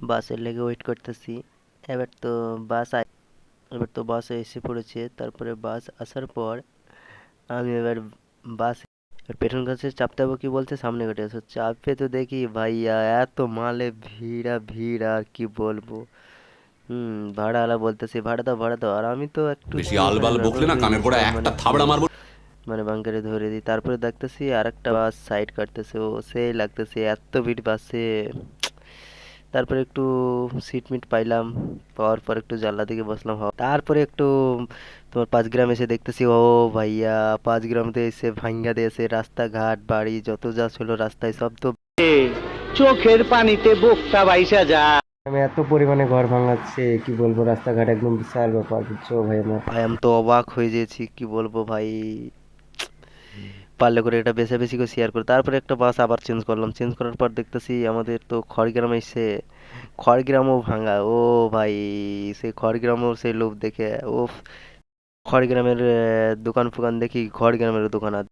বাসের লেগে ওয়েট করতেছি। এবার তো বাস আই এবার তো বাস এসে পড়েছে। তারপরে বাস আসার পর আমি এবার বাস এবার পেছন কাছে চাপতে হবে কি বলছে, সামনে গাড়ি আছে। চাপে তো দেখি ভাইয়া এত মালে ভিড়া ভিড় আর কি বলবো। ভাড়াওয়ালা বলতেছে ভাড়া দাও, আর আমি তো বেশি মানে আলবাল বকলে নার্ভাস না হয়ে কানের গোড়ায় গেছিলাম, একটা মানে কি থাবড়া মারবো। মানে বাঙ্কারে ধরে দিই। তারপরে দেখতেছি আর একটা বাস সাইড কাটতেছে, ও সেই লাগতেছে এত ভিড় বাসে। তারপরে একটু সিট মিট পাইলাম, পাওয়ার পর একটু জানলা দিকে বসলাম তারপরে একটু তোমার 5 গ্রাম এসে দেখতেছি, ও ভাইয়া 5 গ্রাম তো এসে ভাঙ্গা দিয়েছে রাস্তাঘাট বাড়ি যত যা ছিল রাস্তায় সব তো চোখের পানিতে বোকটা ভাইসা যায়। আমি এত পরিমাণে ঘর ভাঙাচ্ছে কি বলবো, রাস্তাঘাট একদম বিশাল ব্যাপার বুঝছো ভাই। আমার ভাই আমি তো অবাক হয়ে গেছি কি বলবো ভাই। পারলে করে এটা বেশি বেশি করে শেয়ার করে তারপরে একটা বাস আবার চেঞ্জ করলাম। চেঞ্জ করার পর দেখতেছি আমাদের তো খড়গ্রামে এসে খড়গ্রামও ভাঙা। ও ভাই সেই খড়গ্রামও সেই লোভ দেখে ও খড়গ্রামের দোকান ফোকান দেখি খড়গ্রামের দোকান আছে।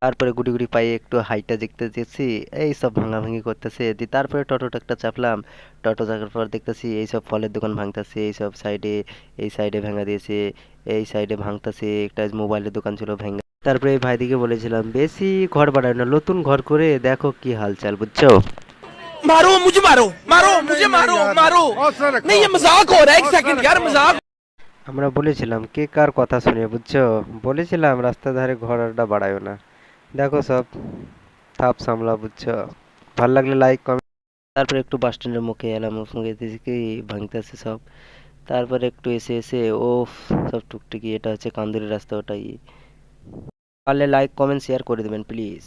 তারপরে গুটি গুটি পায়ে একটু হাইটা দেখতে দেখছি এই সব ভাঙাভাঙি করতেছে। তারপরে টোটোটা একটা চাপলাম। টোটো চাপার পর দেখতেছি এই সব ফলের দোকান ভাঙতেছে, এই সব সাইডে এই সাইডে ভাঙা দিয়েছে, এই সাইডে ভাঙতেছে। একটা মোবাইলের দোকান ছিল ভেঙে। তারপরে এই ভাইদিকে বলেছিলাম বেশি ঘর বাড়ায় না, নতুন ঘর করে দেখো কি হালচাল বুঝছো। मारो मुझे मारो मारो मुझे मारो मारो नहीं ये मजाक हो रहा है एक सेकंड यार मजाक। আমরা বলেছিলাম কে কার কথা শুনে বুঝছো। বলেছিলাম রাস্তার ধারে ঘরটা বাড়ায়ও না, দেখো সব থাপ সামলা বুঝছো। ভাল লাগলে লাইক কমেন্ট। তারপরে একটু বাস স্ট্যান্ডের মুখে এলাম, মুখে দেখি ভাঙতেছে সব। তারপরে একটু এসে এসে ও সব টুকটুকি, এটা হচ্ছে কান্দুরি রাস্তা ওটাই। পারলে লাইক কমেন্ট শেয়ার করে দেবেন প্লিজ।